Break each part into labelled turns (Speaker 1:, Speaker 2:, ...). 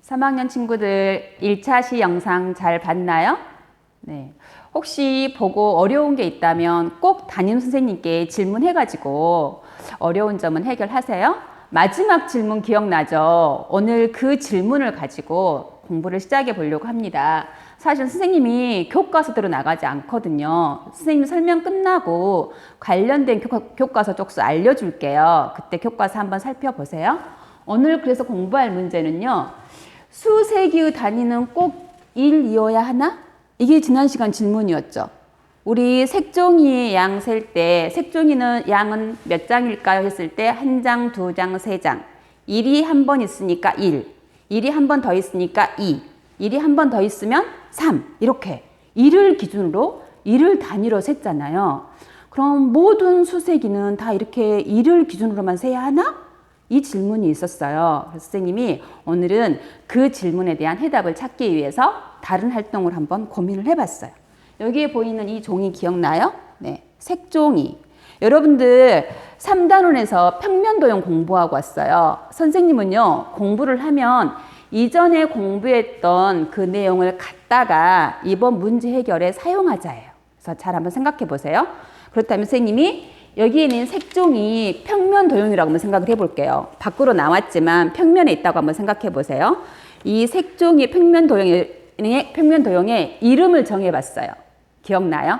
Speaker 1: 3학년 친구들 1차 시 영상 잘 봤나요? 네. 혹시 보고 어려운 게 있다면 꼭 담임 선생님께 질문해가지고 어려운 점은 해결하세요. 마지막 질문 기억나죠? 오늘 그 질문을 가지고 공부를 시작해 보려고 합니다. 사실 선생님이 교과서대로 나가지 않거든요. 선생님 설명 끝나고 관련된 교과서 쪽수 알려줄게요. 그때 교과서 한번 살펴보세요. 오늘 그래서 공부할 문제는요. 수세기의 단위는 꼭 1이어야 하나? 이게 지난 시간 질문이었죠. 우리 색종이 양 셀 때 색종이는 양은 몇 장일까요? 했을 때 한 장, 두 장, 세 장. 1이 한 번 있으니까 1. 1이 한 번 더 있으니까 2. 1이 한 번 더 있으면 3. 이렇게 1을 기준으로 1을 단위로 셌잖아요. 그럼 모든 수세기는 다 이렇게 1을 기준으로만 세야 하나? 이 질문이 있었어요. 그래서 선생님이 오늘은 그 질문에 대한 해답을 찾기 위해서 다른 활동을 한번 고민을 해봤어요. 여기에 보이는 이 종이 기억나요? 네, 색종이. 여러분들 3단원에서 평면도형 공부하고 왔어요. 선생님은요, 공부를 하면 이전에 공부했던 그 내용을 갖다가 이번 문제 해결에 사용하자예요. 그래서 잘 한번 생각해 보세요. 그렇다면 선생님이 여기에 있는 색종이 평면 도형이라고 한번 생각을 해볼게요. 밖으로 나왔지만 평면에 있다고 한번 생각해 보세요. 이 색종이 평면 도형의 이름을 정해봤어요. 기억나요?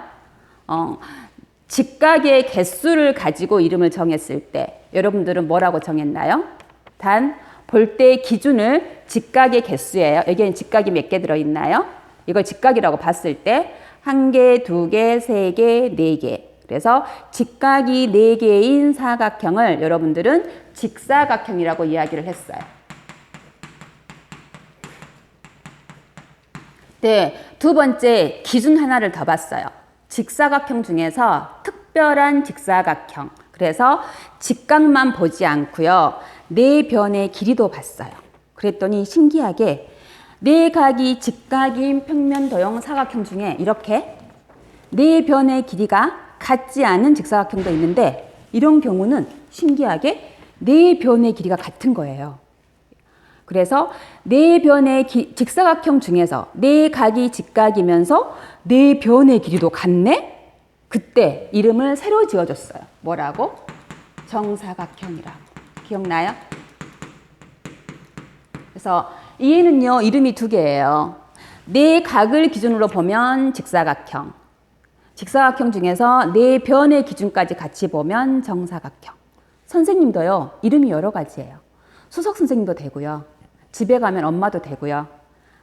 Speaker 1: 직각의 개수를 가지고 이름을 정했을 때 여러분들은 뭐라고 정했나요? 단 볼 때 기준을 직각의 개수예요. 여기에는 직각이 몇 개 들어있나요? 이걸 직각이라고 봤을 때 한 개, 두 개, 세 개, 네 개. 그래서 직각이 4개인 사각형을 여러분들은 직사각형이라고 이야기를 했어요. 네, 두 번째 기준 하나를 더 봤어요. 직사각형 중에서 특별한 직사각형. 그래서 직각만 보지 않고요. 네 변의 길이도 봤어요. 그랬더니 신기하게 네 각이 직각인 평면도형 사각형 중에 이렇게 네 변의 길이가 같지 않은 직사각형도 있는데 이런 경우는 신기하게 네 변의 길이가 같은 거예요. 그래서 네 변의 직사각형 중에서 네 각이 직각이면서 네 변의 길이도 같네? 그때 이름을 새로 지어줬어요. 뭐라고? 정사각형이라고. 기억나요? 그래서 얘는요, 이름이 두 개예요. 네 각을 기준으로 보면 직사각형. 직사각형 중에서 네 변의 기준까지 같이 보면 정사각형. 선생님도요, 이름이 여러 가지예요. 수석 선생님도 되고요. 집에 가면 엄마도 되고요.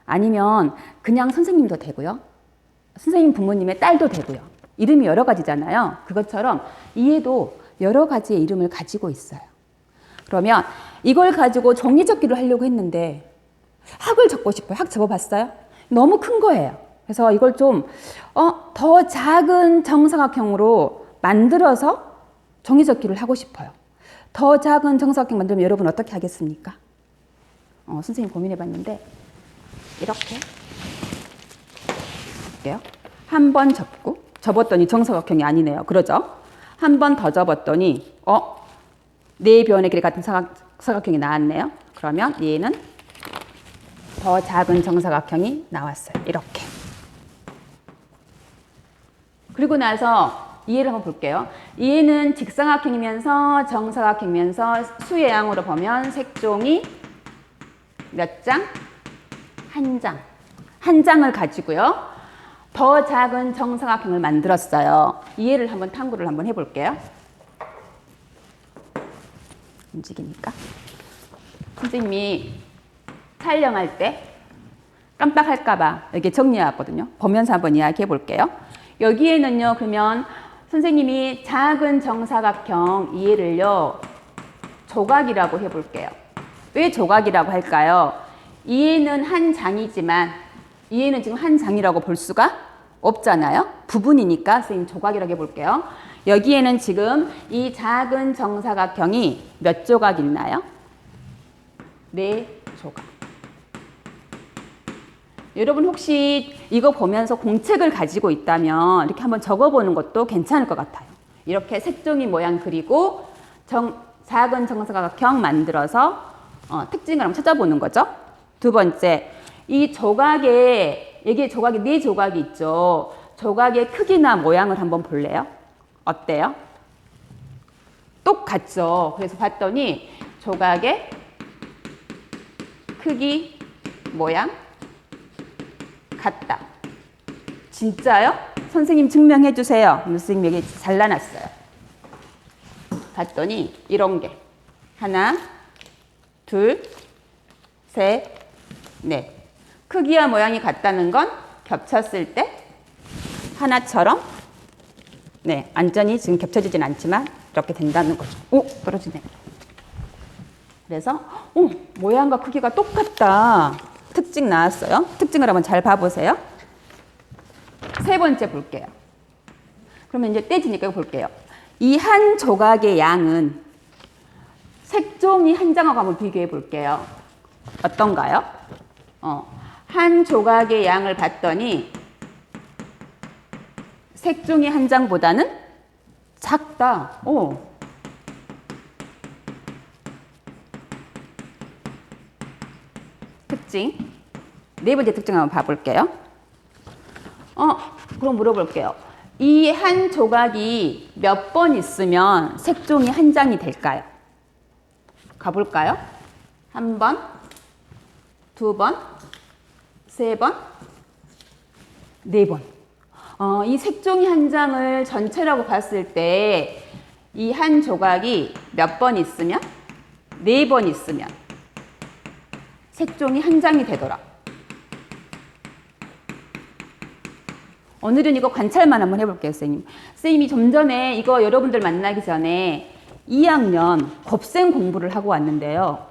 Speaker 1: 아니면 그냥 선생님도 되고요. 선생님 부모님의 딸도 되고요. 이름이 여러 가지잖아요. 그것처럼 이해도 여러 가지의 이름을 가지고 있어요. 그러면 이걸 가지고 종이접기를 하려고 했는데 학을 접고 싶어요. 학 접어봤어요? 너무 큰 거예요. 그래서 이걸 좀 더 작은 정사각형으로 만들어서 종이접기를 하고 싶어요. 더 작은 정사각형 만들면 여러분 어떻게 하겠습니까? 선생님 고민해봤는데 이렇게 할게요. 한 번 접었더니 정사각형이 아니네요. 그러죠? 한 번 더 접었더니 네 변의 길이 같은 사각형이 나왔네요. 그러면 얘는 더 작은 정사각형이 나왔어요. 이렇게. 그리고 나서 이해를 한번 볼게요. 얘는 직사각형이면서 정사각형이면서 수의 양으로 보면 색종이 몇 장? 한 장. 한 장을 가지고요. 더 작은 정사각형을 만들었어요. 이해를 한번 탐구를 한번 해볼게요. 움직이니까. 선생님이 촬영할 때 깜빡할까봐 여기 정리해왔거든요. 보면서 한번 이야기해 볼게요. 여기에는요, 그러면 선생님이 작은 정사각형 이해를요, 조각이라고 해볼게요. 왜 조각이라고 할까요? 이해는 한 장이지만 이해는 지금 한 장이라고 볼 수가 없잖아요. 부분이니까 선생님 조각이라고 해볼게요. 여기에는 지금 이 작은 정사각형이 몇 조각 있나요? 네 조각. 여러분 혹시 이거 보면서 공책을 가지고 있다면 이렇게 한번 적어보는 것도 괜찮을 것 같아요. 이렇게 색종이 모양 그리고 작은 정사각형 만들어서 특징을 한번 찾아보는 거죠. 두 번째, 이 조각에, 여기에 조각이 네 조각이 있죠. 조각의 크기나 모양을 한번 볼래요? 어때요? 똑같죠. 그래서 봤더니 조각의 크기, 모양 같다. 진짜요? 선생님 증명해 주세요. 선생님 여기 잘라놨어요. 봤더니 이런 게 하나, 둘, 셋, 넷. 크기와 모양이 같다는 건 겹쳤을 때 하나처럼 네, 완전히 지금 겹쳐지진 않지만 이렇게 된다는 거죠. 오, 떨어지네. 그래서 모양과 크기가 똑같다. 특징 나왔어요. 특징을 한번 잘 봐보세요. 세 번째 볼게요. 그러면 이제 떼지니까 이거 볼게요. 이 한 조각의 양은 색종이 한 장하고 한번 비교해 볼게요. 어떤가요? 한 조각의 양을 봤더니 색종이 한 장보다는 작다. 특징. 네 번째 특징 한번 봐볼게요. 그럼 물어볼게요. 이 한 조각이 몇 번 있으면 색종이 한 장이 될까요? 가볼까요? 한 번, 두 번, 세 번, 네 번. 이 색종이 한 장을 전체라고 봤을 때 이 한 조각이 몇 번 있으면? 네 번 있으면 색종이 한 장이 되더라. 오늘은 이거 관찰만 한번 해볼게요, 선생님. 선생님이 좀 전에 이거 여러분들 만나기 전에 2학년 곱셈 공부를 하고 왔는데요.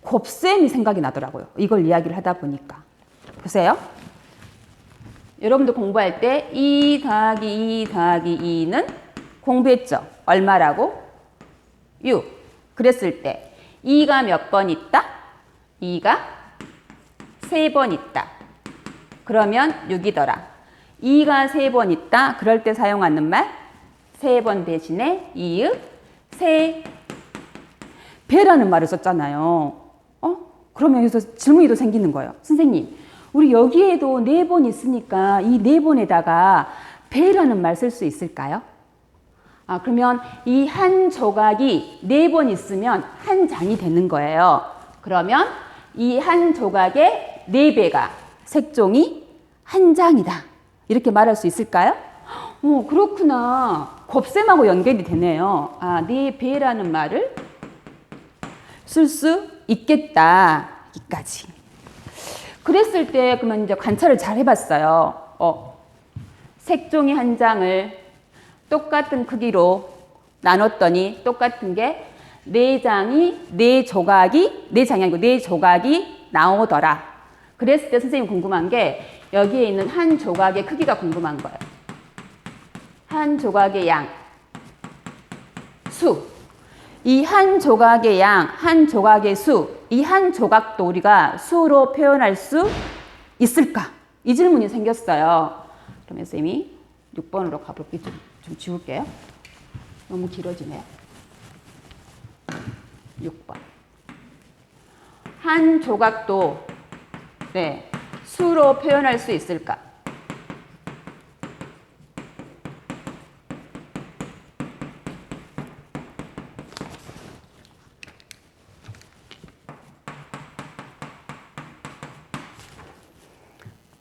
Speaker 1: 곱셈이 생각이 나더라고요. 이걸 이야기를 하다 보니까. 보세요. 여러분들 공부할 때 2 더하기 2 더하기 2는 공부했죠? 얼마라고? 6. 그랬을 때 2가 몇 번 있다? 2가 3번 있다. 그러면 6이더라. 2가 3번 있다. 그럴 때 사용하는 말 3번 대신에 이읍 세 배라는 말을 썼잖아요. 그러면 여기서 질문이 또 생기는 거예요. 선생님, 우리 여기에도 4번 있으니까 이 4번에다가 배라는 말 쓸 수 있을까요? 그러면 이 한 조각이 4번 있으면 한 장이 되는 거예요. 그러면 이 한 조각의 4배가 색종이 한 장이다. 이렇게 말할 수 있을까요? 그렇구나. 곱셈하고 연결이 되네요. 4배라는 말을 쓸 수 있겠다. 여기까지. 그랬을 때 그러면 이제 관찰을 잘 해봤어요. 색종이 한 장을 똑같은 크기로 나눴더니 똑같은 게 4장이 4조각이 4장이 아니고 4조각이 나오더라. 그랬을 때 선생님 궁금한 게 여기에 있는 한 조각의 크기가 궁금한 거예요. 한 조각의 양, 수. 이 한 조각의 양, 한 조각의 수, 이 한 조각도 우리가 수로 표현할 수 있을까? 이 질문이 생겼어요. 그러면 선생님이 6번으로 가볼게요. 좀 지울게요. 너무 길어지네요. 6번. 한 조각도 수로 표현할 수 있을까?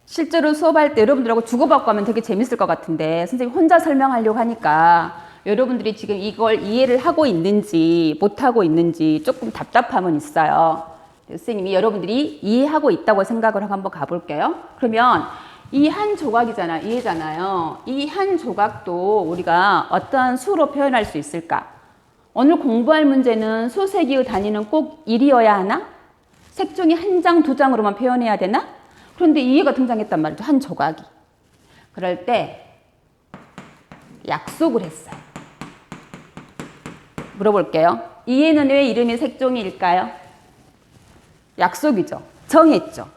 Speaker 1: 실제로 수업할 때 여러분들하고 주고받고 하면 되게 재밌을 것 같은데 선생님 혼자 설명하려고 하니까 여러분들이 지금 이걸 이해를 하고 있는지 못하고 있는지 조금 답답함은 있어요. 선생님이 여러분들이 이해하고 있다고 생각을 하고 한번 가볼게요. 그러면 이 한 조각이잖아, 이해잖아요. 이 한 조각도 우리가 어떠한 수로 표현할 수 있을까? 오늘 공부할 문제는 수세기의 단위는 꼭 1이어야 하나? 색종이 한 장, 두 장으로만 표현해야 되나? 그런데 이해가 등장했단 말이죠. 한 조각이. 그럴 때 약속을 했어요. 물어볼게요. 이해는 왜 이름이 색종이일까요? 약속이죠. 정했죠.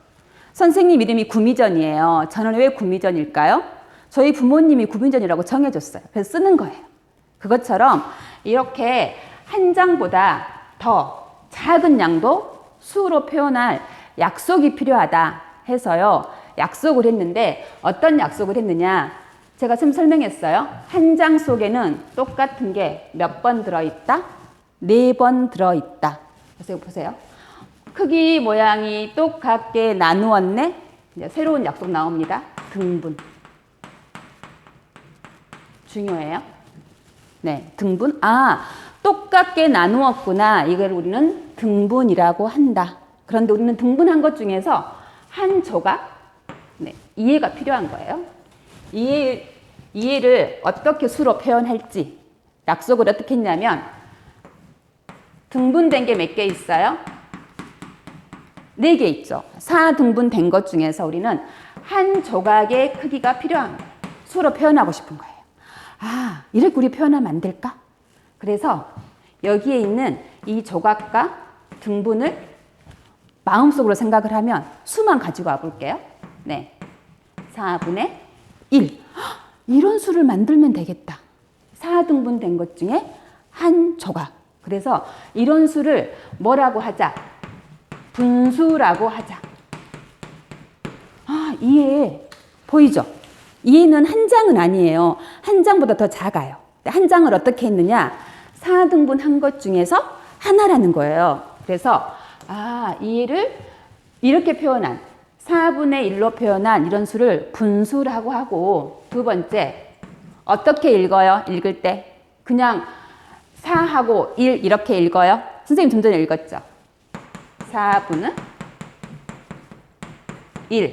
Speaker 1: 선생님 이름이 구미전이에요. 저는 왜 구미전일까요? 저희 부모님이 구미전이라고 정해줬어요. 그래서 쓰는 거예요. 그것처럼 이렇게 한 장보다 더 작은 양도 수로 표현할 약속이 필요하다 해서요. 약속을 했는데 어떤 약속을 했느냐? 제가 지금 설명했어요. 한 장 속에는 똑같은 게 몇 번 들어있다? 4번 들어있다. 그래서 이거 보세요. 크기 모양이 똑같게 나누었네. 이제 새로운 약속 나옵니다. 등분. 중요해요. 네, 등분. 아, 똑같게 나누었구나. 이걸 우리는 등분이라고 한다. 그런데 우리는 등분한 것 중에서 한 조각, 네, 이해가 필요한 거예요. 이해를 어떻게 수로 표현할지 약속을 어떻게 했냐면 등분된 게 몇 개 있어요? 4개 있죠. 4등분된 것 중에서 우리는 한 조각의 크기가 필요한 거예요. 수로 표현하고 싶은 거예요. 아, 이렇게 우리 표현하면 안 될까? 그래서 여기에 있는 이 조각과 등분을 마음속으로 생각을 하면 수만 가지고 와볼게요. 네, 4분의 1. 이런 수를 만들면 되겠다. 4등분 된 것 중에 한 조각. 그래서 이런 수를 뭐라고 하자? 분수라고 하자. 아, 이해 보이죠? 이해는 한 장은 아니에요. 한 장보다 더 작아요. 한 장을 어떻게 했느냐? 4등분 한 것 중에서 하나라는 거예요. 그래서 아, 이해를 이렇게 표현한 4분의 1로 표현한 이런 수를 분수라고 하고, 두 번째 어떻게 읽어요? 읽을 때 그냥 4하고 1 이렇게 읽어요. 선생님 좀 전에 읽었죠? 4분의 1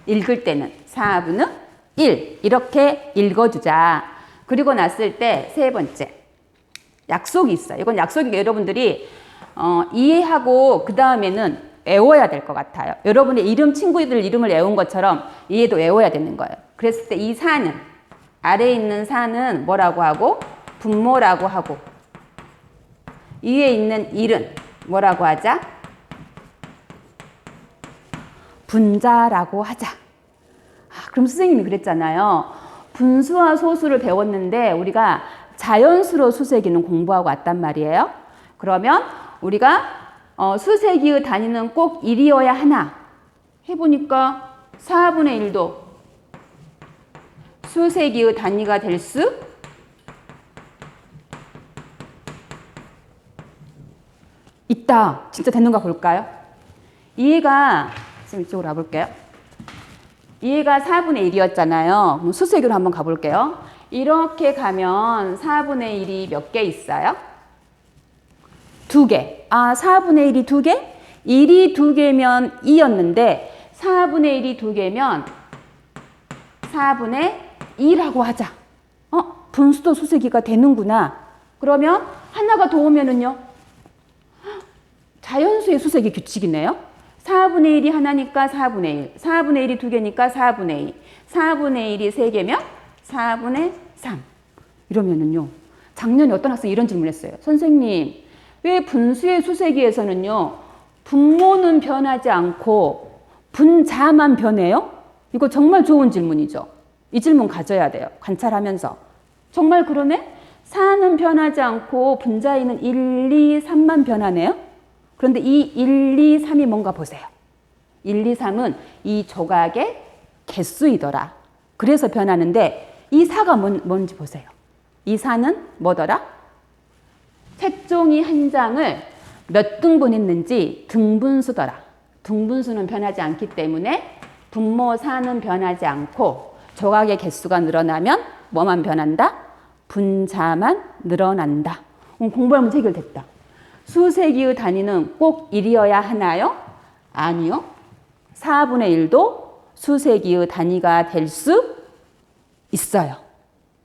Speaker 1: 읽을 때는 4분의 1 이렇게 읽어주자. 그리고 났을 때 세 번째 약속이 있어요. 이건 약속이 여러분들이 이해하고 그 다음에는 외워야 될 것 같아요. 여러분의 이름, 친구들 이름을 외운 것처럼 이해도 외워야 되는 거예요. 그랬을 때 이 4는, 아래에 있는 4는 뭐라고 하고? 분모라고 하고, 위에 있는 1은 뭐라고 하자? 분자라고 하자. 아, 그럼 선생님이 그랬잖아요. 분수와 소수를 배웠는데 우리가 자연수로 수세기는 공부하고 왔단 말이에요. 그러면 우리가 수세기의 단위는 꼭 1이어야 하나? 해보니까 4분의 1도 수세기의 단위가 될 수 있다. 진짜 됐는가 볼까요? 이해가, 지금 이쪽으로 가볼게요. 이해가 4분의 1이었잖아요. 그럼 수세기로 한번 가볼게요. 이렇게 가면 4분의 1이 몇 개 있어요? 2개. 아, 4분의 1이 2개? 1이 2개면 2였는데 4분의 1이 2개면 4분의 2라고 하자. 분수도 수세기가 되는구나. 그러면 하나가 더 오면은요? 자연수의 수세기 규칙이네요. 4분의 1이 하나니까 4분의 1. 4분의 1이 2개니까 4분의 2. 4분의 1이 3개면 4분의 3. 이러면은요. 작년에 어떤 학생이 이런 질문을 했어요. 선생님, 왜 분수의 수세기에서는요, 분모는 변하지 않고 분자만 변해요? 이거 정말 좋은 질문이죠. 이 질문 가져야 돼요. 관찰하면서. 정말 그러네? 4는 변하지 않고 분자에는 1, 2, 3만 변하네요? 그런데 이 1, 2, 3이 뭔가 보세요. 1, 2, 3은 이 조각의 개수이더라. 그래서 변하는데 이 4가 뭔지 보세요. 이 4는 뭐더라? 책종이 한 장을 몇 등분했는지 등분수더라. 등분수는 변하지 않기 때문에 분모 4는 변하지 않고 조각의 개수가 늘어나면 뭐만 변한다? 분자만 늘어난다. 공부하면 해결됐다. 수세기의 단위는 꼭 1이어야 하나요? 아니요. 4분의 1도 수세기의 단위가 될 수 있어요.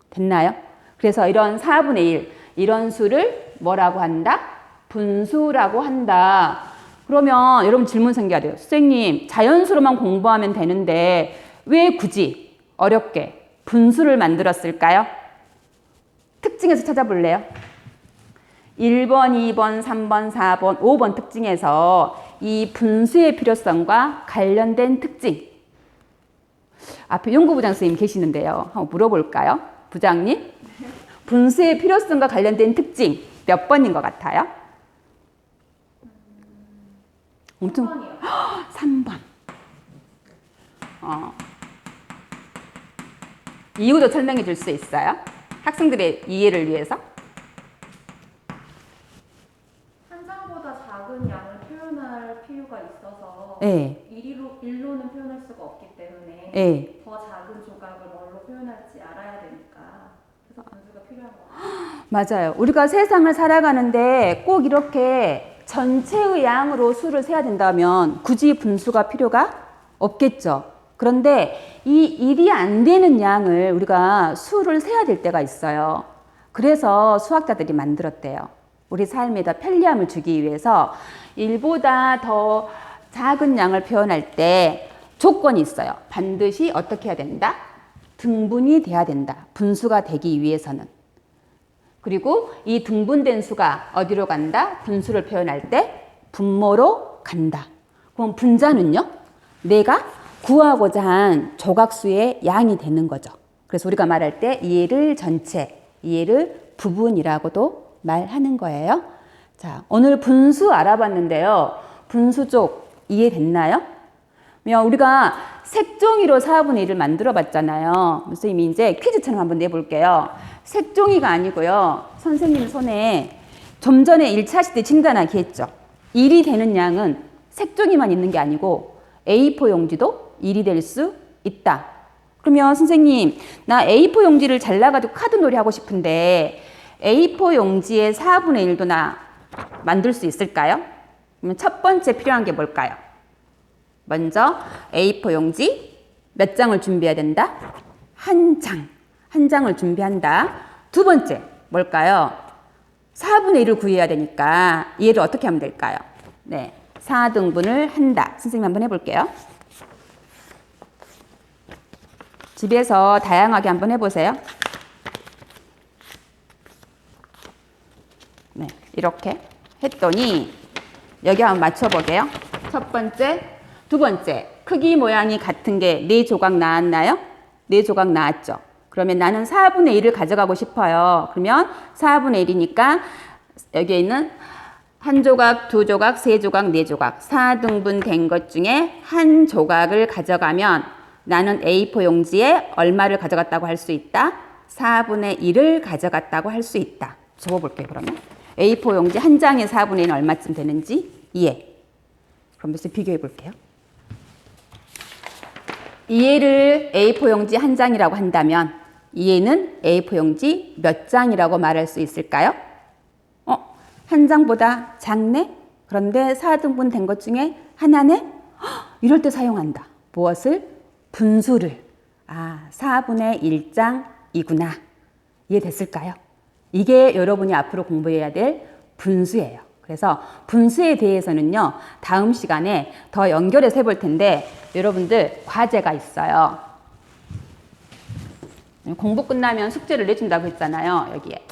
Speaker 1: 됐나요? 그래서 이런 4분의 1, 이런 수를 뭐라고 한다? 분수라고 한다. 그러면 여러분 질문 생겨야 돼요. 선생님, 자연수로만 공부하면 되는데 왜 굳이 어렵게 분수를 만들었을까요? 특징에서 찾아볼래요? 1번, 2번, 3번, 4번, 5번 특징에서 이 분수의 필요성과 관련된 특징. 앞에 연구부장 선생님 계시는데요. 한번 물어볼까요? 부장님? 분수의 필요성과 관련된 특징 몇 번인 것 같아요? 엄청 3번. 이유도 설명해 줄 수 있어요? 학생들의 이해를 위해서?
Speaker 2: 한 장보다 작은 양을 표현할 필요가 있어서
Speaker 1: 네.
Speaker 2: 일로는 표현할 수가 없기 때문에
Speaker 1: 네.
Speaker 2: 더 작은 조각을 뭘로 표현할지 알아야 되니까 그래서 분수가 필요한 것 같아요.
Speaker 1: 맞아요. 우리가 세상을 살아가는데 꼭 이렇게 전체의 양으로 수를 세야 된다면 굳이 분수가 필요가 없겠죠. 그런데 이 일이 안 되는 양을 우리가 수를 세야 될 때가 있어요. 그래서 수학자들이 만들었대요. 우리 삶에다 편리함을 주기 위해서 일보다 더 작은 양을 표현할 때 조건이 있어요. 반드시 어떻게 해야 된다? 등분이 돼야 된다. 분수가 되기 위해서는. 그리고 이 등분된 수가 어디로 간다? 분수를 표현할 때 분모로 간다. 그럼 분자는요? 내가 구하고자 한 조각수의 양이 되는 거죠. 그래서 우리가 말할 때 얘를 전체, 얘를 부분이라고도 말하는 거예요. 자, 오늘 분수 알아봤는데요. 분수 쪽 이해됐나요? 우리가 색종이로 4분의 1을 만들어 봤잖아요. 선생님이 이제 퀴즈처럼 한번 내볼게요. 색종이가 아니고요. 선생님 손에 좀 전에 1차 하실 때 진단하기 했죠. 1이 되는 양은 색종이만 있는 게 아니고 A4 용지도 1이 될 수 있다. 그러면 선생님, 나 A4 용지를 잘라가지고 카드 놀이 하고 싶은데 A4 용지의 4분의 1도 나 만들 수 있을까요? 그러면 첫 번째 필요한 게 뭘까요? 먼저 A4 용지 몇 장을 준비해야 된다? 한 장. 한 장을 준비한다. 두 번째 뭘까요? 4분의 1을 구해야 되니까 얘를 어떻게 하면 될까요? 네, 4등분을 한다. 선생님 한번 해볼게요. 집에서 다양하게 한번 해보세요. 네, 이렇게 했더니 여기 한번 맞춰보게요. 첫 번째, 두 번째 크기 모양이 같은 게 4조각 나왔나요? 4조각 나왔죠. 그러면 나는 4분의 1을 가져가고 싶어요. 그러면 4분의 1이니까 여기에 있는 한 조각, 두 조각, 세 조각, 네 조각 4등분 된 것 중에 한 조각을 가져가면 나는 A4 용지에 얼마를 가져갔다고 할 수 있다? 4분의 1을 가져갔다고 할 수 있다. 적어볼게요. 그러면 A4 용지 한 장에 4분의 1은 얼마쯤 되는지 이해. 그럼 그래서 비교해 볼게요. 이해를 A4 용지 한 장이라고 한다면 이해는 A4 용지 몇 장이라고 말할 수 있을까요? 한 장보다 작네? 그런데 4등분 된 것 중에 하나네? 이럴 때 사용한다. 무엇을? 분수를. 4분의 1장이구나. 이해됐을까요? 이게 여러분이 앞으로 공부해야 될 분수예요. 그래서 분수에 대해서는요, 다음 시간에 더 연결해서 해볼 텐데, 여러분들 과제가 있어요. 공부 끝나면 숙제를 내준다고 했잖아요, 여기에.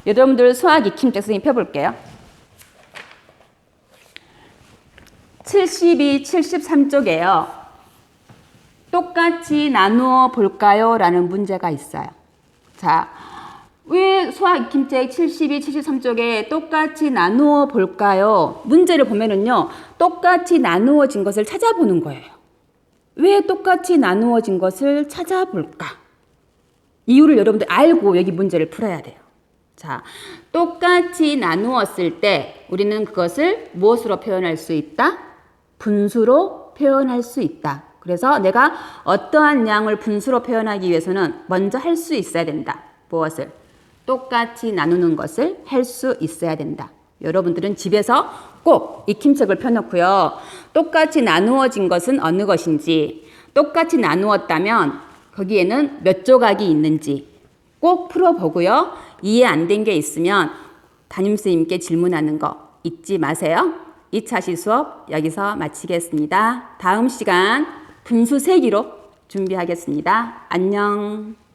Speaker 1: 여러분들 수학 익힘책 선생님 펴볼게요. 72, 73쪽에요. 똑같이 나누어 볼까요? 라는 문제가 있어요. 자, 왜 수학 익힘책 72, 73쪽에 똑같이 나누어 볼까요? 문제를 보면은요, 똑같이 나누어진 것을 찾아보는 거예요. 왜 똑같이 나누어진 것을 찾아볼까? 이유를 여러분들 알고 여기 문제를 풀어야 돼요. 자, 똑같이 나누었을 때 우리는 그것을 무엇으로 표현할 수 있다? 분수로 표현할 수 있다. 그래서 내가 어떠한 양을 분수로 표현하기 위해서는 먼저 할 수 있어야 된다. 무엇을? 똑같이 나누는 것을 할 수 있어야 된다. 여러분들은 집에서 꼭 익힘책을 펴놓고요. 똑같이 나누어진 것은 어느 것인지, 똑같이 나누었다면 거기에는 몇 조각이 있는지 꼭 풀어보고요. 이해 안 된 게 있으면 담임선생님께 질문하는 거 잊지 마세요. 2차 시수업 여기서 마치겠습니다. 다음 시간 분수 세기로 준비하겠습니다. 안녕.